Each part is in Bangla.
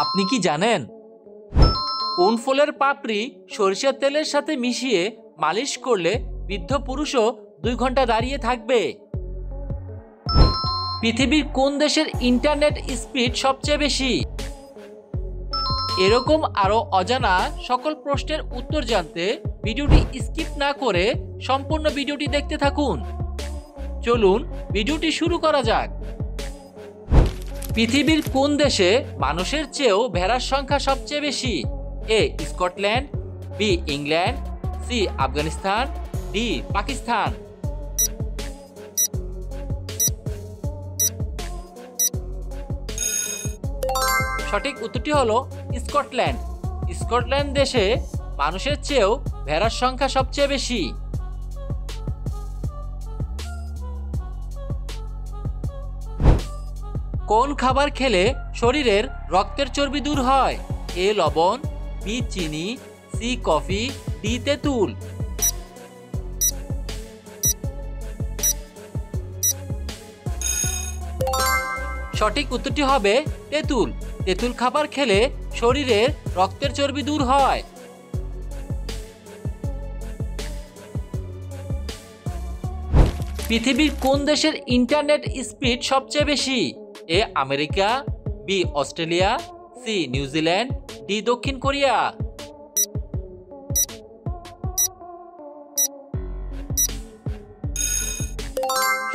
আপনি কি জানেন কোন ফুলের পাপড়ি সরিষার তেলের সাথে মিশিয়ে মালিশ করলে বৃদ্ধ পুরুষও 2 ঘন্টা দাঁড়িয়ে থাকবে? পৃথিবীর কোন দেশের ইন্টারনেট স্পিড সবচেয়ে বেশি? এরকম আরো অজানা সকল প্রশ্নের উত্তর জানতে ভিডিওটি স্কিপ না করে সম্পূর্ণ ভিডিওটি দেখতে থাকুন। চলুন ভিডিওটি শুরু করা যাক। পৃথিবীর কোন দেশে মানুষের চেয়েও ভেড়ার সংখ্যা সবচেয়ে বেশি? A Scotland, B England, C Afghanistan, D Pakistan. সঠিক উত্তরটি হলো স্কটল্যান্ড। স্কটল্যান্ড দেশে মানুষের চেয়েও ভেড়ার সংখ্যা সবচেয়ে বেশি। কোন খাবার খেলে শরীরের রক্তের চর্বি দূর হয়? এ লবণ, বি চিনি, সি কফি, ডি তেঁতুল। সঠিক উত্তরটি হবে তেঁতুল। তেঁতুল খাবার খেলে শরীরের রক্তের চর্বি দূর হয়। পৃথিবীর কোন দেশের ইন্টারনেট স্পিড সবচেয়ে বেশি? A America, B Australia, C New Zealand, D দক্ষিণ কোরিয়া।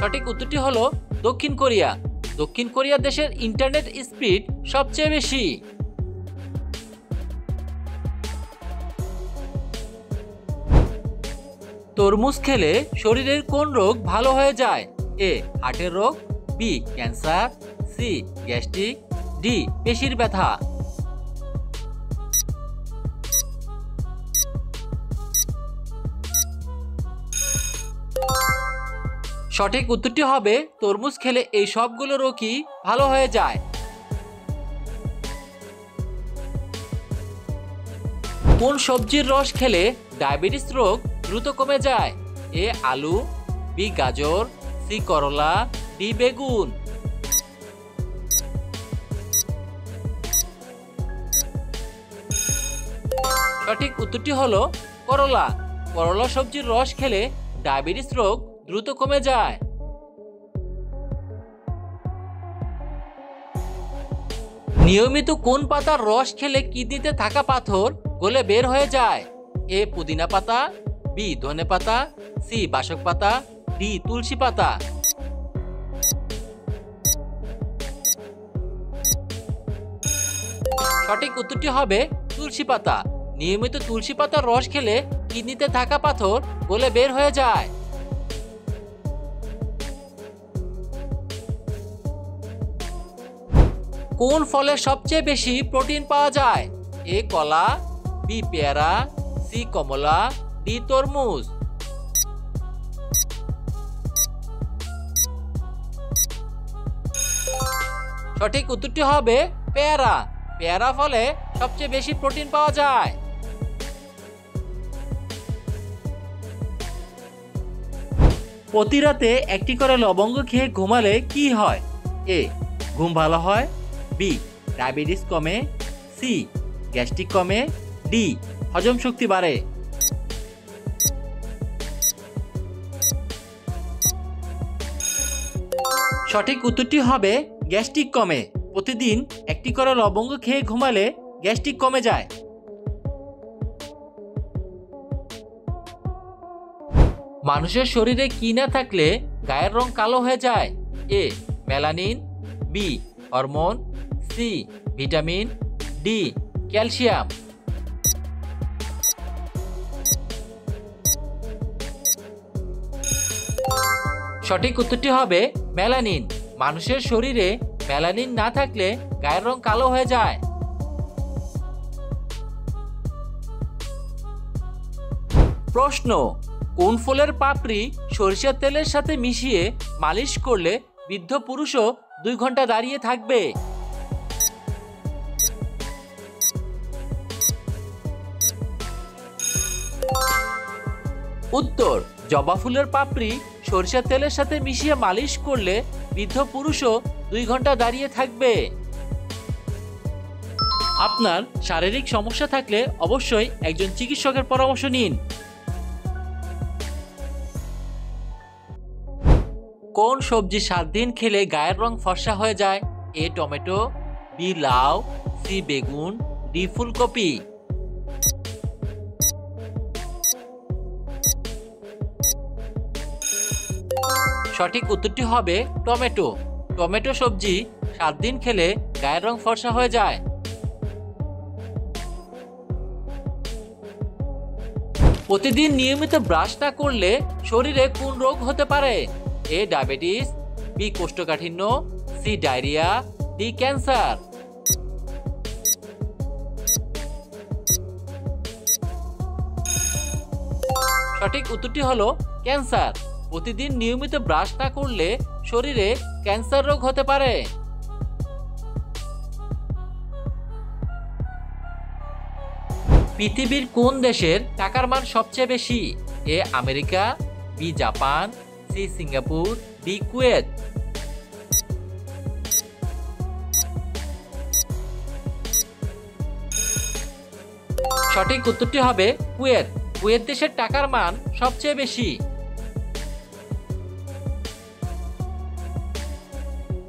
সঠিক উত্তরটি হলো দক্ষিণ কোরিয়া। দক্ষিণ কোরিয়া দেশের ইন্টারনেট স্পিড সবচেয়ে বেশি। তরমুজ খেলে শরীরের কোন রোগ ভালো হয়ে যায়? এ হার্টের রোগ, B cancer, C gastric, D পেশির ব্যথা। সঠিক উত্তরটি হবে তরমুজ খেলে এই সবগুলো রোগই ভালো হয়ে যায়। কোন সবজির রস খেলে ডায়াবেটিস রোগ দ্রুত কমে যায়? এ আলু, বি গাজর, সি করলা, ডি বেগুন। সঠিক উত্তরটি হলো করলা। করলা সবজির রস খেলে ডায়াবেটিস রোগ দ্রুত কমে যায়। নিয়মিত কোন পাতার রস খেলে কিডনিতে থাকা পাথর গলে বের হয়ে যায়? এ পুদিনা পাতা, বি ধনে পাতা, সি বাসক পাতা, ডি তুলসী পাতা। সঠিক উত্তরটি হবে তুলসী পাতা। নিয়মিত তুলসী পাতার রস খেলে কিডনিতে থাকা পাথর গলে বের হয়ে যায়। কোন ফলে সবচেয়ে বেশি প্রোটিন পাওয়া যায়? এ কলা, বি পেয়ারা, সি কমলা, ডি তরমুজ। সঠিক উত্তরটি হবে পেয়ারা। পেয়ারা ফলে সবচেয়ে বেশি প্রোটিন পাওয়া যায়। প্রতি রাতে একটি করে লবঙ্গ খেয়ে ঘুমালে কি হয়? এ ঘুম ভালো হয়, বি ডায়াবেটিস কমে, সি গ্যাস্ট্রিক কমে, ডি হজম শক্তি বাড়ে। সঠিক উত্তরটি হবে গ্যাস্ট্রিক কমে। প্রতিদিন একটি করে লবঙ্গ খেয়ে ঘুমালে গ্যাস্ট্রিক কমে যায়। মানুষের শরীরে কি না থাকলে গায়ের রং কালো হয়ে যায়? A melanin, B hormone, C vitamin, D calcium. সঠিক উত্তরটি হবে মেলানিন। মানুষের শরীরে মেলানিন না থাকলে গায়ের রং কালো হয়ে যায়। প্রশ্ন: কোন ফুলের পাপড়ি সরিষার তেলের সাথে মিশিয়ে মালিশ করলে বৃদ্ধ পুরুষও 2 ঘন্টা দাঁড়িয়ে থাকবে? উত্তর: জবা ফুলের পাপড়ি সরিষার তেলের সাথে মিশিয়ে মালিশ করলে বৃদ্ধ পুরুষও 2 ঘন্টা দাঁড়িয়ে থাকবে। আপনার শারীরিক সমস্যা থাকলে অবশ্যই একজন চিকিৎসকের পরামর্শ নিন। কোন সবজি 7 দিন খেলে গায়ের রং ফর্সা হয়ে যায়? এ টমেটো, বি লাউ, সি বেগুন, ডি ফুলকপি। সঠিক উত্তরটি হবে টমেটো। টমেটো সবজি 7 দিন খেলে গায়ের রং ফর্সা হয়ে যায়। প্রতিদিন নিয়মিত ব্রাশ না করলে শরীরে কোন রোগ হতে পারে? এ ডায়াবেটিস, বি কোষ্ঠকাঠিন্য, সি ডায়রিয়া, ডি ক্যান্সার। সঠিক উত্তরটি হলো ক্যান্সার। প্রতিদিন নিয়মিত ব্রাশ না করলে শরীরে ক্যান্সার রোগ হতে পারে। পৃথিবীর কোন দেশের টাকার মান সবচেয়ে বেশি? A America, B Japan, C Singapore, D Kuwait. সঠিক উত্তরটি হবে কুয়েত। কুয়েত দেশের টাকার মান সবচেয়ে বেশি।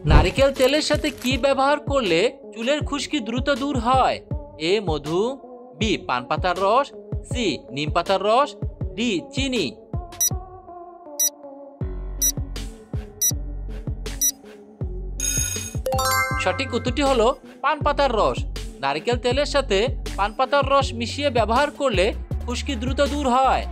নারকেল তেলের সাথে কি ব্যবহার করলে চুলের খুশকি দ্রুত দূর হয়? এ মধু, বি পান পাতার রস, সি নিম পাতার রস, ডি চিনি। সঠিক উত্তরটি হলো পান পাতার রস। নারকেল তেলের সাথে পান পাতার রস মিশিয়ে ব্যবহার করলে খুশকি দ্রুত দূর হয়।